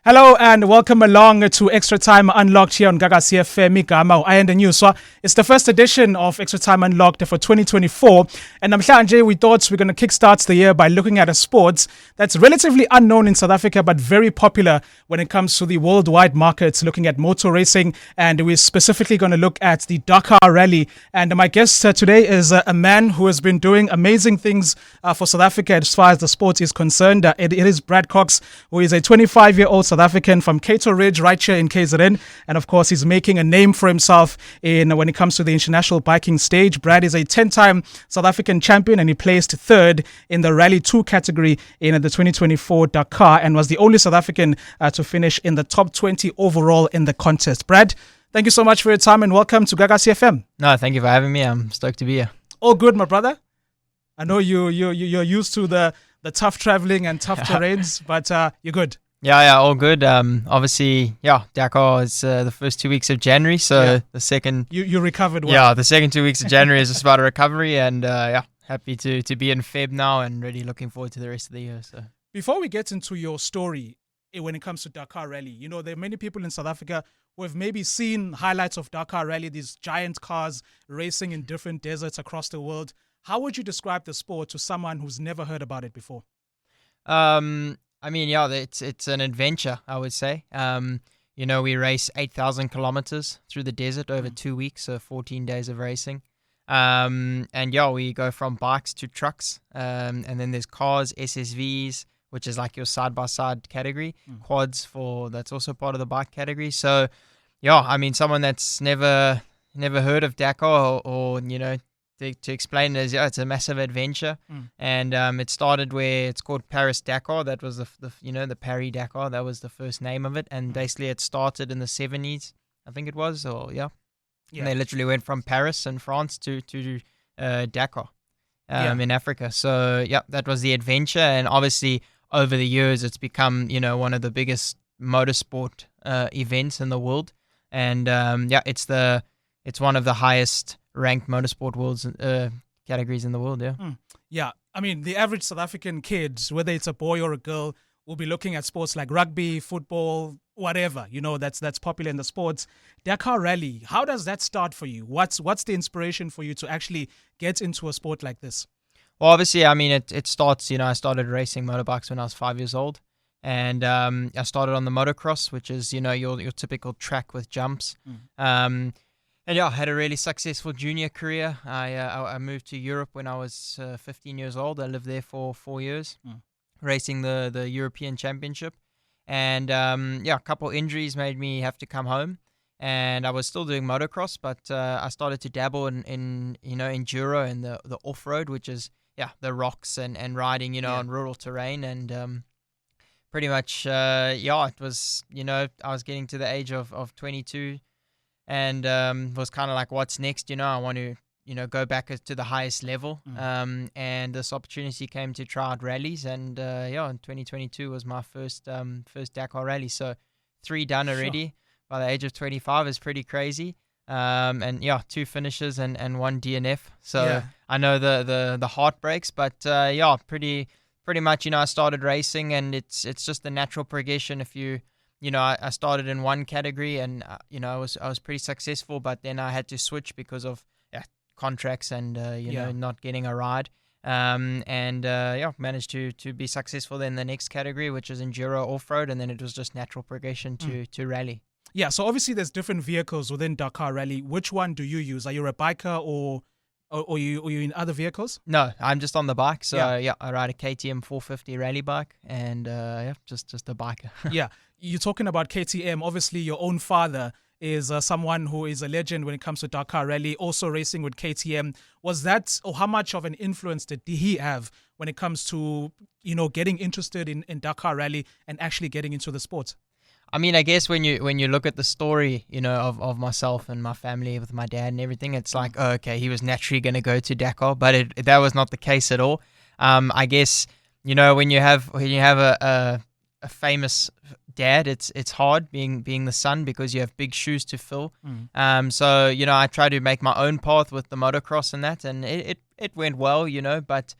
Hello and welcome along to Extra Time Unlocked here on Gagasi FM Igama. I am the news. So it's the first edition of Extra Time Unlocked for 2024. And namhlanje we thought we're going to kickstart the year by looking at a sport that's relatively unknown in South Africa but very popular when it comes to the worldwide markets, looking at motor racing. And we're specifically going to look at the Dakar Rally. And my guest today is a man who has been doing amazing things for South Africa as far as the sport is concerned. It is Brad Cox, who is a 25-year-old South African from Cato Ridge right here in KZN. And of course, he's making a name for himself when it comes to the international biking stage. Brad is a 10-time South African champion and he placed third in the Rally 2 category in the 2024 Dakar and was the only South African to finish in the top 20 overall in the contest. Brad, thank you so much for your time and welcome to Gagasi FM. No, thank you for having me. I'm stoked to be here. All good, my brother. I know you're used to the tough traveling and tough terrains, but you're good. Yeah, all good. Obviously, Dakar is the first 2 weeks of January, so the second... You recovered well. Yeah, the second 2 weeks of January is just about a recovery, and happy to be in Feb now and really looking forward to the rest of the year. So before we get into your story when it comes to Dakar Rally, you know, there are many people in South Africa who have maybe seen highlights of Dakar Rally, these giant cars racing in different deserts across the world. How would you describe the sport to someone who's never heard about it before? It's an adventure, I would say. We race 8,000 kilometers through the desert over 2 weeks, so 14 days of racing. We go from bikes to trucks, and then there's cars, SSVs, which is like your side-by-side category, quads that's also part of the bike category. So, someone that's never heard of Dakar or to explain it, it's a massive adventure, and it started where it's called Paris Dakar. That was the Paris Dakar. That was the first name of it, and basically it started in the 70s, I think it was, And they literally went from Paris in France to Dakar in Africa. So that was the adventure, and obviously over the years it's become one of the biggest motorsport events in the world, and it's one of the highest ranked motorsport worlds categories in the world. I mean, the average South African kid, whether it's a boy or a girl, will be looking at sports like rugby, football, whatever, that's popular in the sports. Dakar Rally, how does that start for you? What's the inspiration for you to actually get into a sport like this? Well, obviously, it starts, I started racing motorbikes when I was 5 years old, and I started on the motocross, which is your typical track with jumps. And I had a really successful junior career. I moved to Europe when I was 15 years old. I lived there for 4 years, racing the European Championship. And a couple injuries made me have to come home. And I was still doing motocross, but I started to dabble in enduro and the off-road, which is the rocks and riding on rural terrain. And pretty much it was I was getting to the age of 22. And was kind of like, what's next? I want to, go back to the highest level. And this opportunity came to try out rallies. And in 2022 was my first Dakar rally. So 3 done already by the age of 25 is pretty crazy. And 2 finishes and 1 DNF. So I know the heartbreaks, but pretty much, I started racing, and it's just the natural progression. If you I started in one category, and I was pretty successful, but then I had to switch because of contracts and not getting a ride. Managed to be successful in the next category, which is enduro off-road, and then it was just natural progression to rally. Yeah, so obviously there's different vehicles within Dakar Rally. Which one do you use? Are you a biker or you in other vehicles? No, I'm just on the bike. So I ride a KTM 450 rally bike, and just a biker. Yeah, you're talking about KTM. Obviously, your own father is someone who is a legend when it comes to Dakar Rally, also racing with KTM. Was that, or how much of an influence did he have when it comes to getting interested in Dakar Rally and actually getting into the sport? I guess when you look at the story, of myself and my family with my dad and everything, it's like, oh, okay, he was naturally going to go to Dakar, but that was not the case at all. I guess when you have a famous dad, it's hard being the son because you have big shoes to fill. So I try to make my own path with the motocross and that, and it went well, but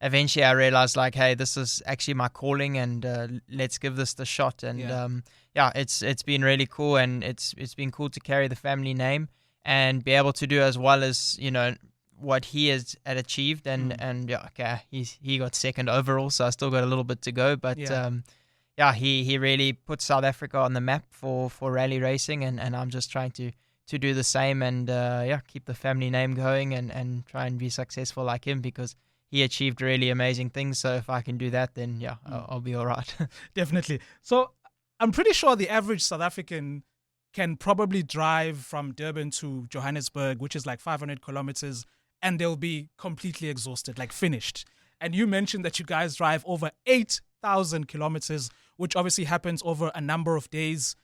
eventually I realized like, hey, this is actually my calling, and let's give this the shot. And it's been really cool, and it's been cool to carry the family name and be able to do as well as, what he had achieved. And he got second overall, so I still got a little bit to go, but he really put South Africa on the map for rally racing, and I'm just trying to do the same, and keep the family name going, and try and be successful like him, because he achieved really amazing things. So if I can do that, then I'll be all right. Definitely. So I'm pretty sure the average South African can probably drive from Durban to Johannesburg, which is like 500 kilometers, and they'll be completely exhausted, like finished. And you mentioned that you guys drive over 8,000 kilometers, which obviously happens over a number of days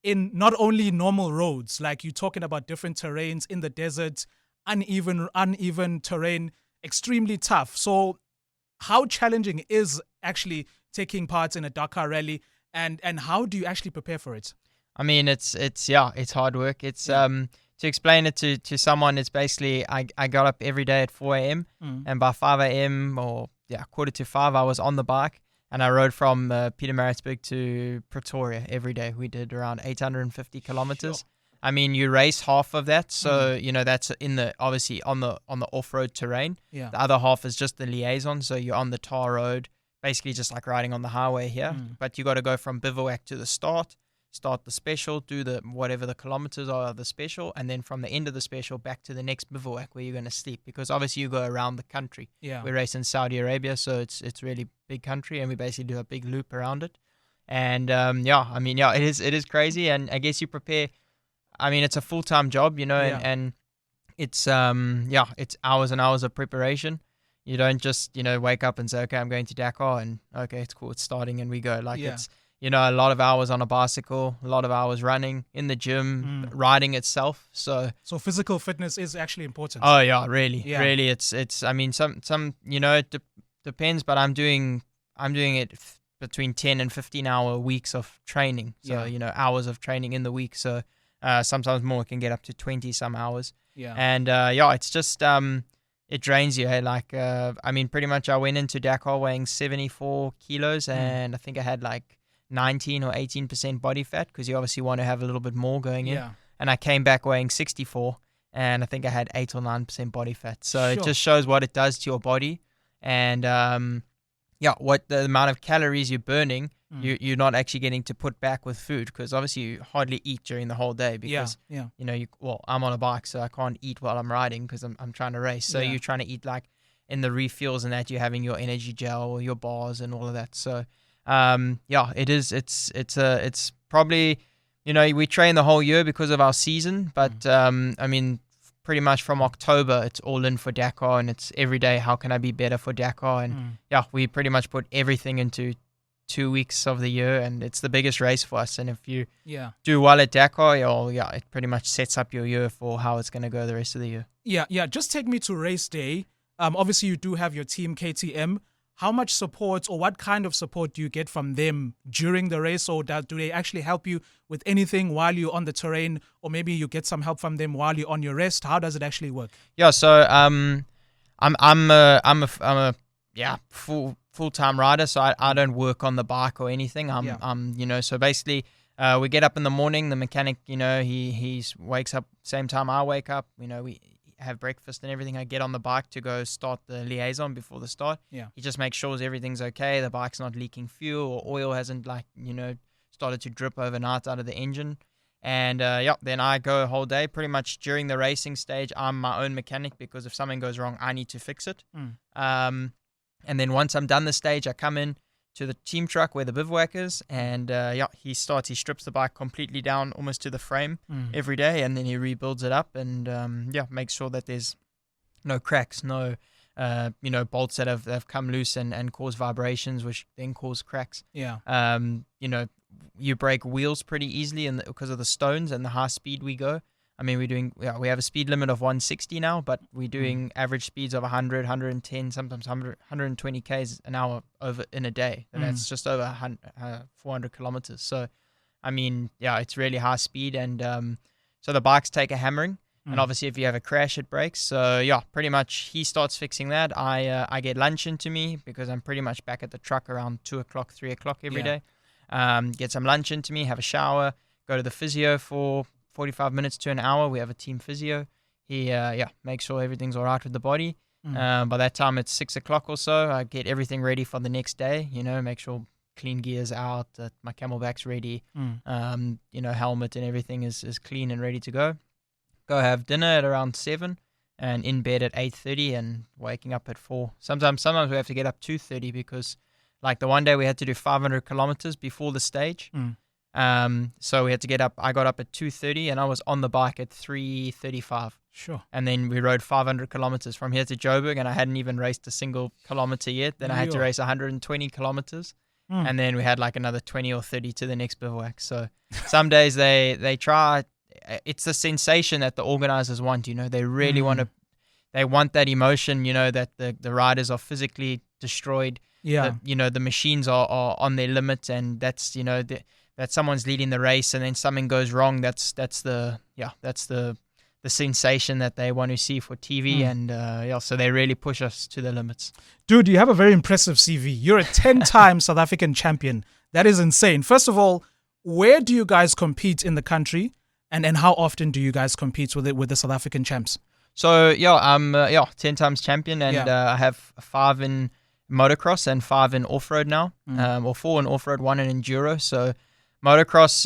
in not only normal roads, like you're talking about different terrains in the desert, uneven terrain, extremely tough. So how challenging is actually taking part in a Dakar Rally, and how do you actually prepare for it? I mean, it's hard work. It's to explain it to someone, it's basically I got up every day at 4 a.m. And by 5 a.m. or 4:45, I was on the bike, and I rode from Pietermaritzburg to Pretoria every day. We did around 850 kilometers. Sure. I mean, you race half of that, so that's obviously on the off-road terrain. Yeah. The other half is just the liaison, so you're on the tar road, basically just like riding on the highway here. But you got to go from bivouac to the start the special, do whatever the kilometers are of the special, and then from the end of the special back to the next bivouac where you're going to sleep, because obviously you go around the country. Yeah. We race in Saudi Arabia, so it's really big country, and we basically do a big loop around it. And it is crazy, and I guess you prepare. I mean, it's a full-time job, and it's it's hours and hours of preparation. You don't just wake up and say, okay, I'm going to Dakar, and okay, it's cool, it's starting, and we go. It's a lot of hours on a bicycle, a lot of hours running in the gym, riding itself. So physical fitness is actually important. Oh yeah, really. It's. I mean, some it depends, but I'm doing it between 10 and 15 hour weeks of training. So hours of training in the week. So sometimes more, it can get up to 20 some hours. Yeah. And it's just it drains you. Hey, pretty much I went into Dakar weighing 74 kilos, and I think I had like 19 or 18% body fat, because you obviously want to have a little bit more going in. And I came back weighing 64, and I think I had 8 or 9% body fat. So It just shows what it does to your body, and what the amount of calories you're burning, you're not actually getting to put back with food, because obviously you hardly eat during the whole day, because I'm on a bike, so I can't eat while I'm riding because I'm trying to race. So you're trying to eat like in the refuels, and that you're having your energy gel, your bars, and all of that. So it is. It's probably, we train the whole year because of our season, but pretty much from October, it's all in for Dakar, and it's every day, how can I be better for Dakar? And we pretty much put everything into 2 weeks of the year, and it's the biggest race for us. And if you do well at Dakar, it pretty much sets up your year for how it's going to go the rest of the year. Yeah. Just take me to race day. Obviously, you do have your team KTM. How much support, or what kind of support do you get from them during the race, or do they actually help you with anything while you're on the terrain, or maybe you get some help from them while you're on your rest? How does it actually work? Yeah, so I'm a full-time rider, so I don't work on the bike or anything. So basically we get up in the morning. The mechanic, he wakes up same time I wake up. We have breakfast and everything. I get on the bike to go start the liaison before the start. He just makes sure everything's okay, the bike's not leaking fuel, or oil hasn't started to drip overnight out of the engine. And then I go a whole day. Pretty much during the racing stage, I'm my own mechanic, because if something goes wrong, I need to fix it. And then once I'm done the stage, I come in to the team truck where the bivouac is, and he strips the bike completely down almost to the frame every day, and then he rebuilds it up, and makes sure that there's no cracks, no bolts that have come loose and cause vibrations, which then cause cracks. You break wheels pretty easily because of the stones and the high speed we go. I mean, we have a speed limit of 160 now, but we're doing average speeds of 100, 110, sometimes 120 k's an hour over in a day. And that's just over 400 kilometers. So, I mean, it's really high speed. And so the bikes take a hammering. And obviously, if you have a crash, it breaks. So yeah, pretty much he starts fixing that. I get lunch into me because I'm pretty much back at the truck around 2 o'clock, 3 o'clock every day. Get some lunch into me, have a shower, go to the physio for 45 minutes to an hour. We have a team physio. He makes sure everything's all right with the body. By that time, it's 6 o'clock or so. I get everything ready for the next day. Make sure clean gear's out, that my camelback's ready. Helmet and everything is clean and ready to go. Go have dinner at around 7 and in bed at 8:30 and waking up at 4. Sometimes we have to get up 2:30 because like the one day we had to do 500 kilometers before the stage. So we had to get up. I got up at 2:30 and I was on the bike at 3:35. Sure. And then we rode 500 kilometers from here to Joburg, and I hadn't even raced a single kilometer yet. Then I had to race 120 kilometers. And then we had like another 20 or 30 to the next bivouac. So some days they try. It's the sensation that the organizers want, they really want to, they want that emotion, that the riders are physically destroyed. Yeah. The machines are on their limits, and that's, that someone's leading the race and then something goes wrong. That's the sensation that they want to see for TV. And so they really push us to the limits. Dude, you have a very impressive CV. You're a 10-time South African champion. That is insane. First of all, where do you guys compete in the country? And how often do you guys compete with the South African champs? So, I'm 10 times champion, and I have 5 in motocross and 5 in off-road now, or 4 in off-road, 1 in enduro. So motocross,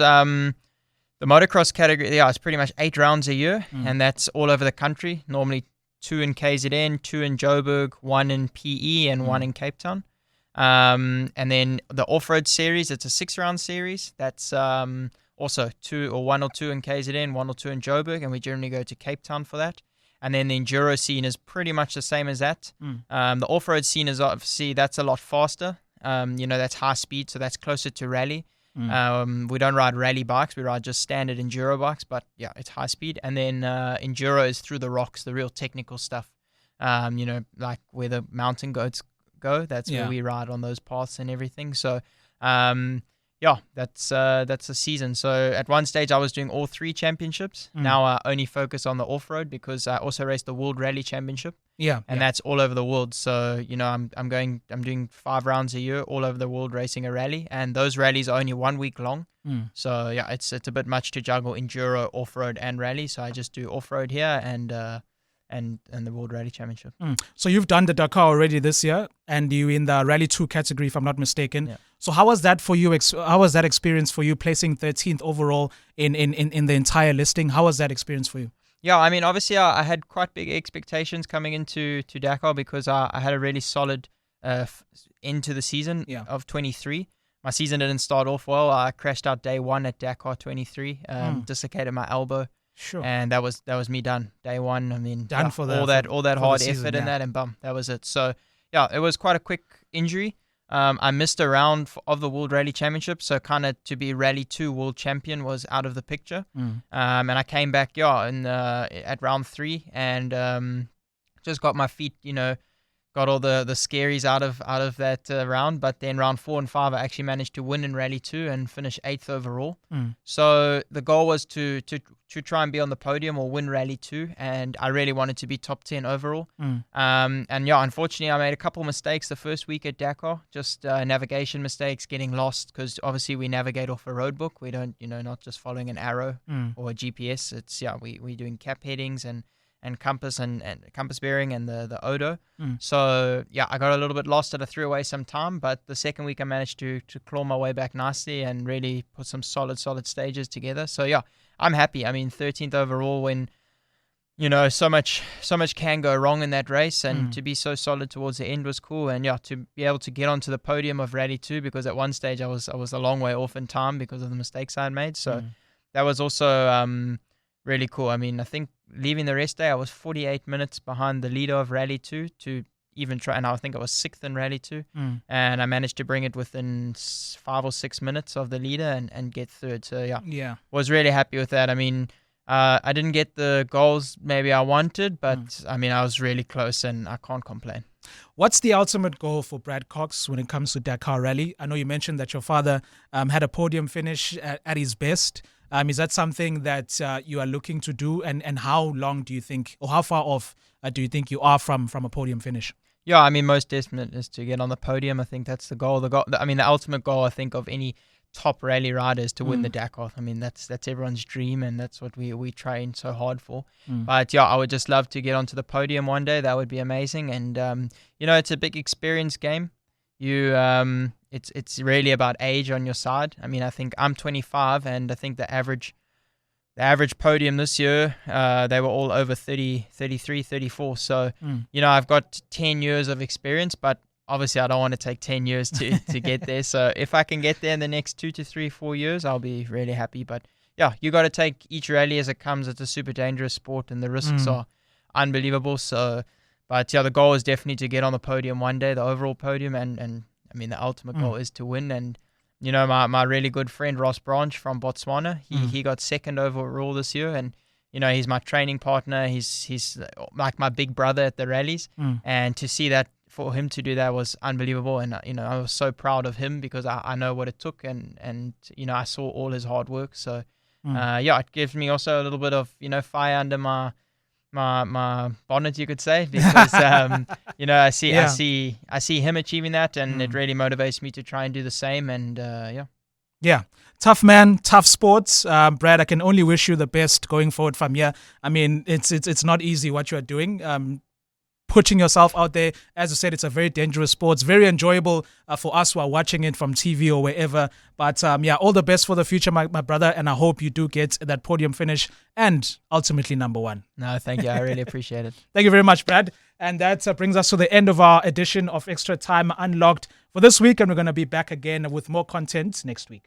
the motocross category, it's pretty much 8 rounds a year, and that's all over the country. Normally 2 in KZN, 2 in Joburg, 1 in PE, and 1 in Cape Town. And then the off-road series, it's a 6-round series. That's also 1 or 2 in KZN, 1 or 2 in Joburg, and we generally go to Cape Town for that. And then the enduro scene is pretty much the same as that. The off-road scene is obviously, that's a lot faster. That's high speed, so that's closer to rally. We don't ride rally bikes, we ride just standard enduro bikes, but it's high speed. And then enduro is through the rocks, the real technical stuff. Like where the mountain goats go, that's where we ride on those paths and everything. So that's a season. So at one stage I was doing all 3 championships. Now I only focus on the off-road because I also race the World Rally Championship. That's all over the world. So I'm doing 5 rounds a year all over the world racing a rally, and those rallies are only 1 week long. So it's a bit much to juggle enduro, off-road, and rally. So I just do off-road here and the World Rally Championship. So you've done the Dakar already this year, and you in the Rally 2 category, if I'm not mistaken. Yeah. So how was that for you? How was that experience for you, placing 13th overall in the entire listing? How was that experience for you? Yeah, I mean, obviously I had quite big expectations coming into Dakar because I had a really solid end to the season of 23. My season didn't start off well. I crashed out day 1 at Dakar 23, dislocated my elbow. Sure. And that was me done. Day 1, I mean, done for all that hard effort in that, and bum, that was it. So it was quite a quick injury. I missed a round of the World Rally Championship, so kind of to be Rally 2 world champion was out of the picture. And I came back, at round 3, and just got my feet, got all the scaries out of that round. But then round 4 and 5, I actually managed to win in Rally 2 and finish 8th overall. So the goal was to try and be on the podium or win Rally 2, and I really wanted to be top 10 overall. Unfortunately, I made a couple mistakes the first week at Dakar, just navigation mistakes, getting lost, because obviously we navigate off a road book. We don't, not just following an arrow or a GPS. It's, we're doing cap headings and compass and compass bearing and the Odo. So I got a little bit lost, and I threw away some time, but the second week I managed to claw my way back nicely and really put some solid stages together. So I'm happy. I mean, 13th overall when so much can go wrong in that race, and to be so solid towards the end was cool. And to be able to get onto the podium of Rally 2, because at one stage I was a long way off in time because of the mistakes I had made. So that was also really cool. I mean, I think leaving the rest day, I was 48 minutes behind the leader of Rally 2 to even try, and I think I was 6th in Rally 2, and I managed to bring it within 5 or 6 minutes of the leader and get third. So was really happy with that. I mean, I didn't get the goals maybe I wanted, but I mean, I was really close, and I can't complain. What's the ultimate goal for Brad Cox when it comes to Dakar Rally? I know you mentioned that your father had a podium finish at his best. Is that something that you are looking to do? And how long do you think, or how far off do you think you are from a podium finish? Yeah, I mean, most definite is to get on the podium. I think that's the goal. The ultimate goal, I think, of any top rally rider is to win the Dakar. I mean, that's everyone's dream, and that's what we train so hard for. But yeah, I would just love to get onto the podium one day. That would be amazing. And it's a big experience game. It's really about age on your side. I mean, I think I'm 25, and I think the average podium this year, they were all over 30, 33, 34. So, I've got 10 years of experience, but obviously I don't want to take 10 years to get there. So if I can get there in the next 2 to 3, 4 years, I'll be really happy. But yeah, you got to take each rally as it comes. It's a super dangerous sport, and the risks are unbelievable. So, but yeah, the goal is definitely to get on the podium one day, the overall podium. And I mean, the ultimate goal is to win. And my really good friend Ross Branch from Botswana, he got second overall this year, and he's my training partner. He's like my big brother at the rallies, and to see that, for him to do that was unbelievable. And I was so proud of him because I know what it took, and I saw all his hard work. So it gives me also a little bit of fire under my bonnet, you could say, because I see him achieving that, and it really motivates me to try and do the same. And yeah, tough man, tough sports. Brad, I can only wish you the best going forward from here. I mean, it's not easy what you are doing. Putting yourself out there, as I said, it's a very dangerous sport. It's very enjoyable for us who are watching it from TV or wherever. But all the best for the future, my brother, and I hope you do get that podium finish and ultimately number one. No, thank you. I really appreciate it. Thank you very much, Brad. And that brings us to the end of our edition of Extra Time Unlocked for this week, and we're going to be back again with more content next week.